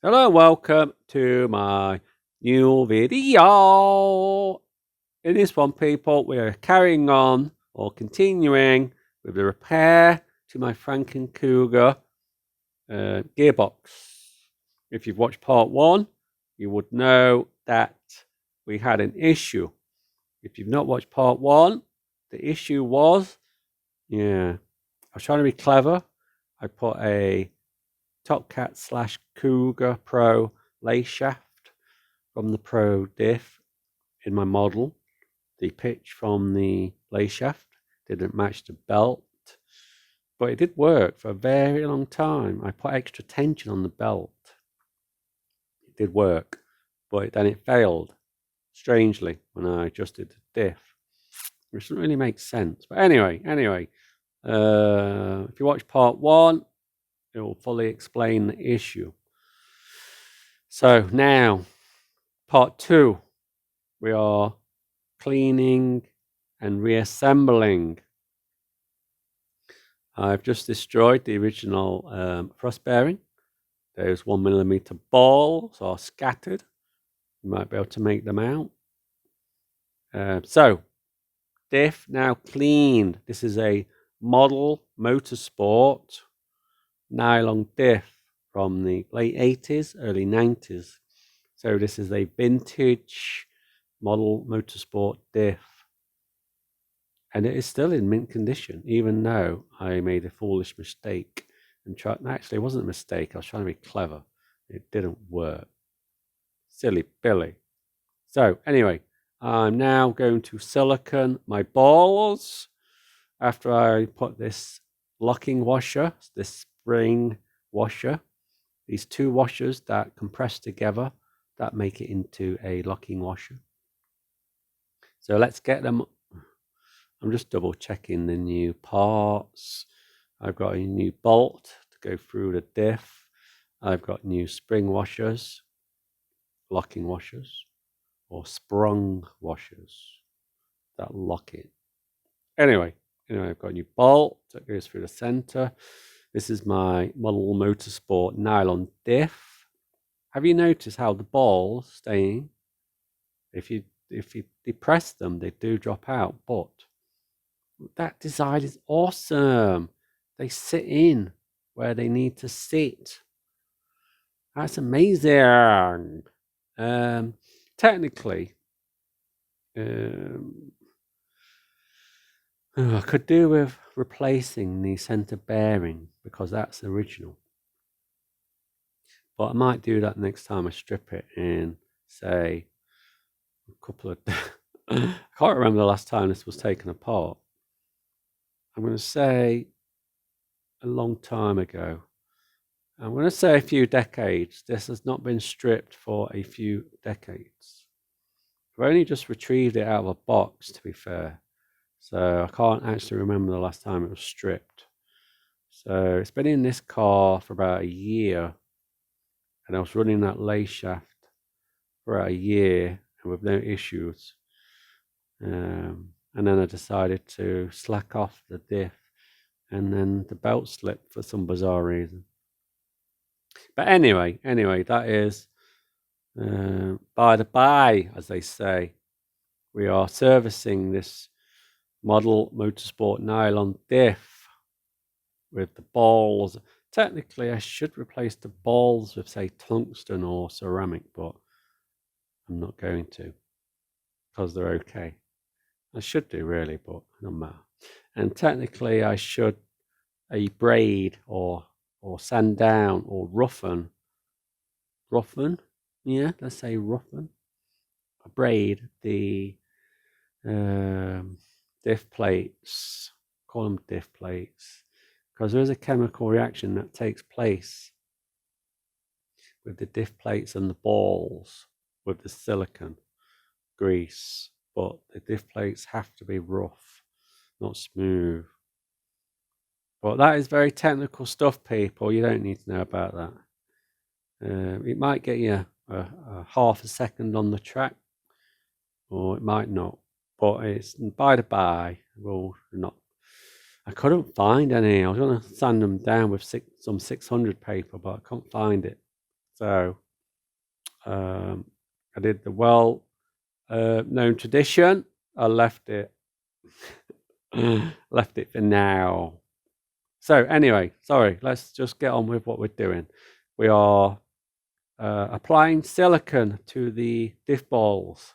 Hello and welcome to my new video. In this one, people, we are carrying on or continuing with the repair to my Fran-ken Cougar gearbox. If you've watched part 1, you would know that we had an issue. If you've not watched part 1, the issue was, I was trying to be clever. I put a Top Cat / Cougar Pro lace shaft from the Pro diff in my model. The pitch from the lace shaft didn't match the belt, but it did work for a very long time. I put extra tension on the belt. It did work, but then it failed, strangely, when I adjusted the diff. Which doesn't really make sense. But anyway, if you watch part 1, it will fully explain the issue. So now, part 2, we are cleaning and reassembling. I've just destroyed the original thrust bearing. Those 1mm balls are scattered. You might be able to make them out. So, diff now cleaned. This is a model motorsport nylon diff from the late 80s, early 90s. So this is a vintage model motorsport diff. And it is still in mint condition, even though I made a foolish mistake. Actually, it wasn't a mistake. I was trying to be clever. It didn't work. Silly Billy. So anyway, I'm now going to silicone my balls after I put this locking washer, this spring washer, these two washers that compress together, that make it into a locking washer. So let's get them. I'm just double checking the new parts. I've got a new bolt to go through the diff. I've got new spring washers, locking washers, or sprung washers that lock it. Anyway, I've got a new bolt that goes through the center. This is my model motorsport nylon diff. Have you noticed how the balls staying? If you depress them, they do drop out, but that design is awesome. They sit in where they need to sit. That's amazing. Technically, I could do with replacing the center bearing because that's original. But I might do that next time I strip it in, say, a couple of... I can't remember the last time this was taken apart. I'm going to say a long time ago. I'm going to say a few decades. This has not been stripped for a few decades. I've only just retrieved it out of a box, to be fair. So I can't actually remember the last time it was stripped. So it's been in this car for about a year. And I was running that lace shaft for about a year and with no issues. And then I decided to slack off the diff. And then the belt slipped for some bizarre reason. But anyway, that is by the by, as they say. We are servicing this model motorsport nylon diff with the balls. Technically, I should replace the balls with, say, tungsten or ceramic, but I'm not going to because they're okay. I should do, really, but no matter. And technically, I should braid or sand down or roughen. Yeah, let's say roughen. Braid the diff plates, call them diff plates, because there is a chemical reaction that takes place with the diff plates and the balls with the silicone grease, but the diff plates have to be rough, not smooth. But that is very technical stuff, people. You don't need to know about that. It might get you a half a second on the track, or it might not. But it's by the by. Well, not. I couldn't find any. I was going to sand them down with some 600 paper, but I can't find it. So I did the known tradition. I left it for now. So anyway, sorry, let's just get on with what we're doing. We are applying silicone to the diff balls.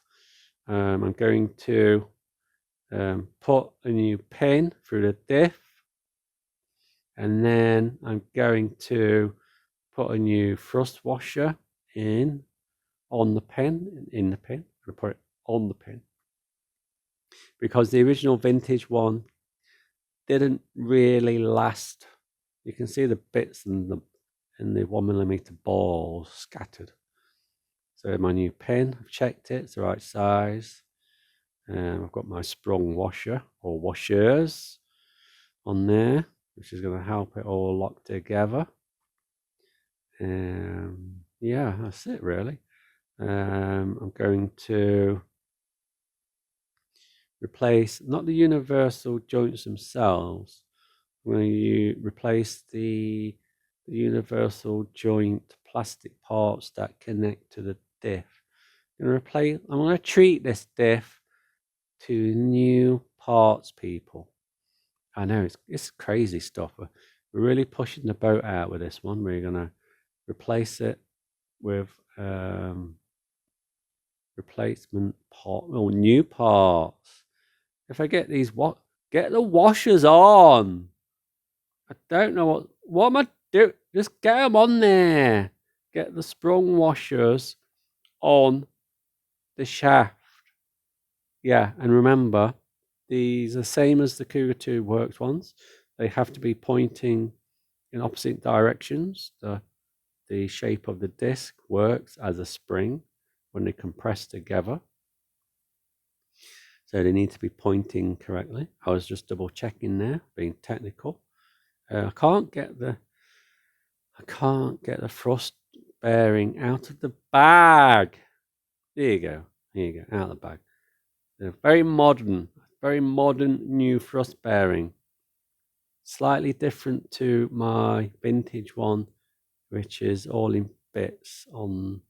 I'm going to put a new pin through the diff, and then I'm going to put a new thrust washer on the pin. I'm going to put it on the pin because the original vintage one didn't really last. You can see the bits in the 1mm balls scattered. So my new pin, I've checked it, it's the right size. I've got my sprung washer or washers on there, which is going to help it all lock together. Yeah, that's it really. I'm going to replace, not the universal joints themselves, I'm going to replace the universal joint plastic parts that connect to the diff. I'm going to treat this diff to new parts, people. I know it's crazy stuff. We're really pushing the boat out with this one. We're going to replace it with replacement part or new parts. If I get these, get the washers on. I don't know what am I doing? Just get them on there. Get the sprung washers on the shaft. Yeah, and remember, these are the same as the Cougar 2 works ones. They have to be pointing in opposite directions. The shape of the disc works as a spring when they compress together. So they need to be pointing correctly. I was just double checking there, being technical. I can't get the thrust bearing out of the bag. There you go. Out of the bag. They're very modern new thrust bearing. Slightly different to my vintage one, which is all in bits on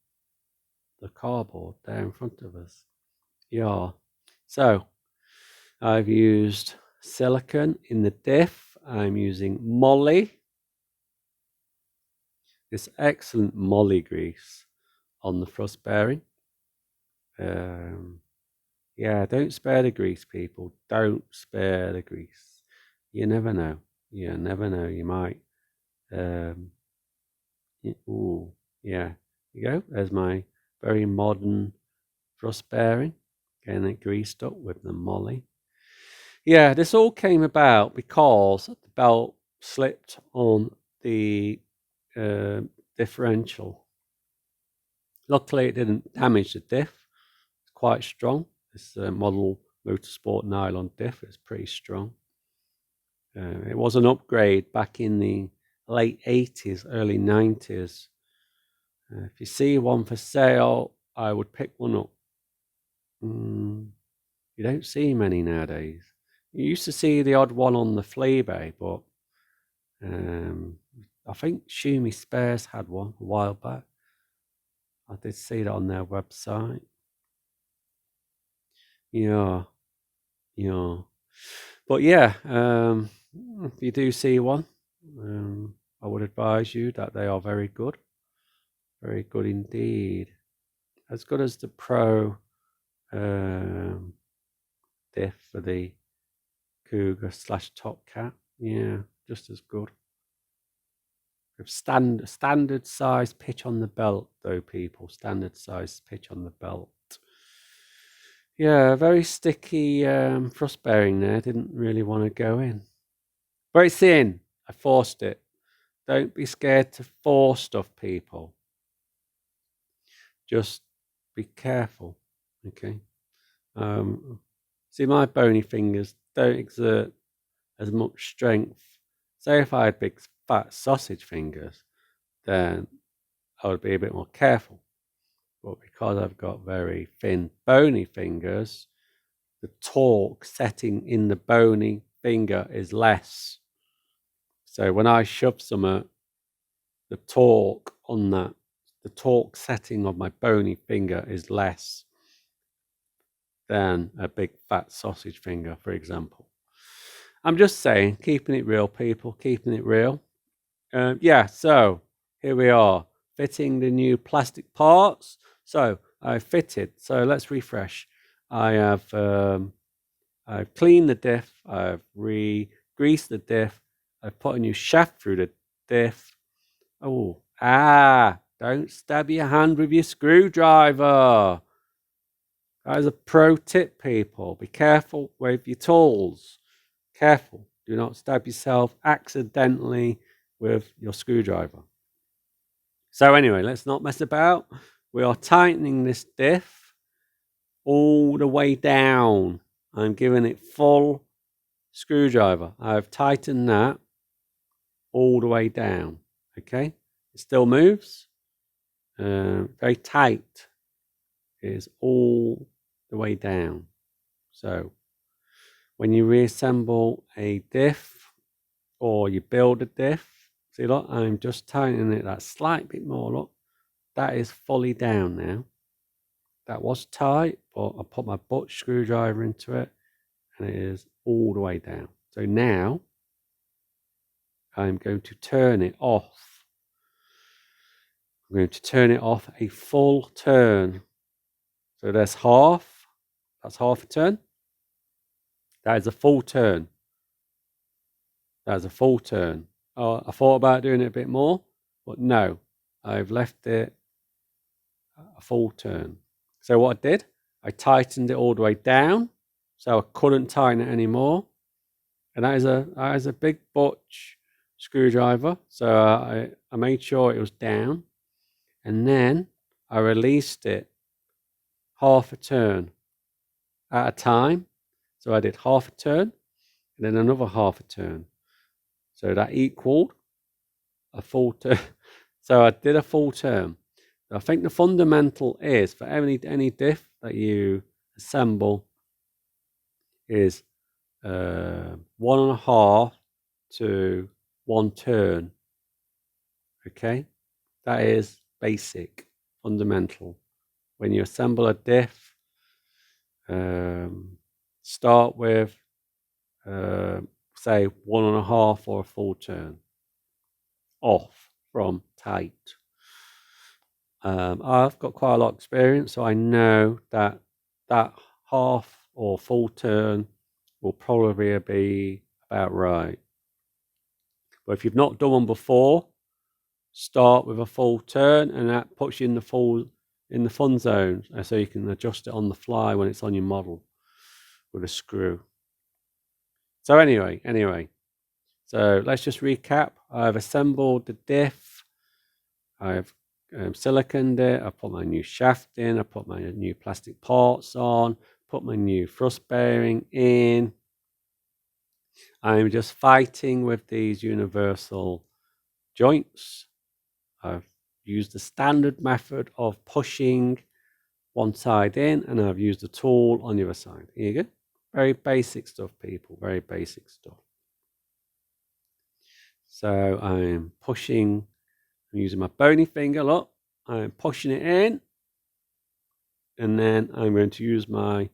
the cardboard there in front of us. Yeah. So I've used silicone in the diff. I'm using moly. This excellent moly grease on the thrust bearing. Yeah, don't spare the grease, people. Don't spare the grease. You never know. You never know. You might. Ooh, yeah. There you go. There's my very modern thrust bearing. Getting it greased up with the moly. Yeah, this all came about because the belt slipped on the differential. Luckily, it didn't damage the diff. It's quite strong. This model motorsport nylon diff is pretty strong. It was an upgrade back in the late 80s, early 90s. If you see one for sale, I would pick one up. You don't see many nowadays. You used to see the odd one on the flea-bay, but I think Schumi Spares had one a while back. I did see that on their website. Yeah. But yeah, if you do see one, I would advise you that they are very good indeed. As good as the Pro diff for the Cougar / Top Cat. Yeah, just as good. With standard size pitch on the belt, though, people. Standard size pitch on the belt. Yeah, very sticky thrust bearing there. Didn't really want to go in. But it's in. I forced it. Don't be scared to force stuff, people. Just be careful, okay? See, my bony fingers don't exert as much strength. Say if I had big fat sausage fingers, then I would be a bit more careful. But because I've got very thin bony fingers, the torque setting in the bony finger is less. So when I shove something, the torque on that the torque setting of my bony finger is less than a big fat sausage finger, for example. I'm just saying, keeping it real, people, keeping it real. Yeah, so here we are, fitting the new plastic parts. So I fitted. So let's refresh. I've cleaned the diff. I've re-greased the diff. I've put a new shaft through the diff. Oh, don't stab your hand with your screwdriver. That is a pro tip, people. Be careful with your tools. Careful. Do not stab yourself accidentally with your screwdriver. So anyway, let's not mess about. We are tightening this diff all the way down. I'm giving it full screwdriver. I've tightened that all the way down. Okay, it still moves. Very tight. It is all the way down. So when you reassemble a diff or you build a diff, see, look, I'm just tightening it that slight bit more. Look, that is fully down now. That was tight, but I put my butt screwdriver into it and it is all the way down. So now I'm going to turn it off. I'm going to turn it off a full turn. So there's half. That's half a turn. That is a full turn. That is a full turn. Oh, I thought about doing it a bit more, but no, I've left it a full turn. So what I did, I tightened it all the way down, so I couldn't tighten it anymore. And that is a big butch screwdriver. So I made sure it was down, and then I released it half a turn at a time. So I did half a turn, and then another half a turn. So that equaled a full turn. So I did a full turn. I think the fundamental is for any diff that you assemble is 1.5 to 1 turn. Okay, that is basic, fundamental. When you assemble a diff, start with say 1.5 or a full turn off from tight. I've got quite a lot of experience, so I know that half or full turn will probably be about right. But if you've not done one before, start with a full turn, and that puts you in the fun zone, so you can adjust it on the fly when it's on your model with a screw. So anyway, so let's just recap. I've assembled the diff. I've siliconed it. I put my new shaft in. I put my new plastic parts on. Put my new thrust bearing in. I'm just fighting with these universal joints. I've used the standard method of pushing one side in, and I've used a tool on the other side. Here you go. Very basic stuff, people. Very basic stuff. So I'm pushing. I'm using my bony finger. Look, I'm pushing it in, and then I'm going to use my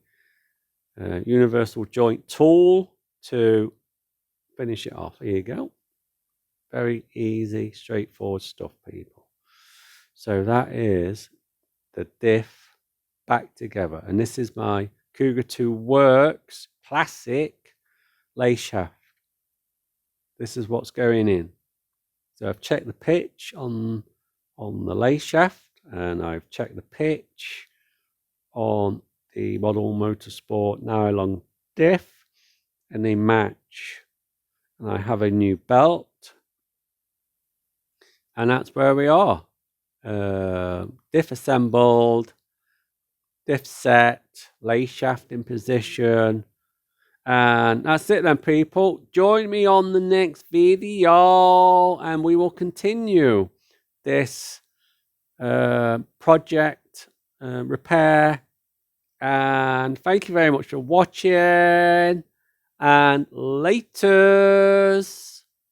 universal joint tool to finish it off. Here you go. Very easy, straightforward stuff, people. So that is the diff back together. And this is my Cougar2 Works classic lay shaft. This is what's going in. So I've checked the pitch on the lay shaft, and I've checked the pitch on the Model Motorsport nylon diff, and they match. And I have a new belt, and that's where we are. Diff assembled, diff set, lay shaft in position, and that's it then, people. Join me on the next video, and we will continue this project repair. And thank you very much for watching, and laters.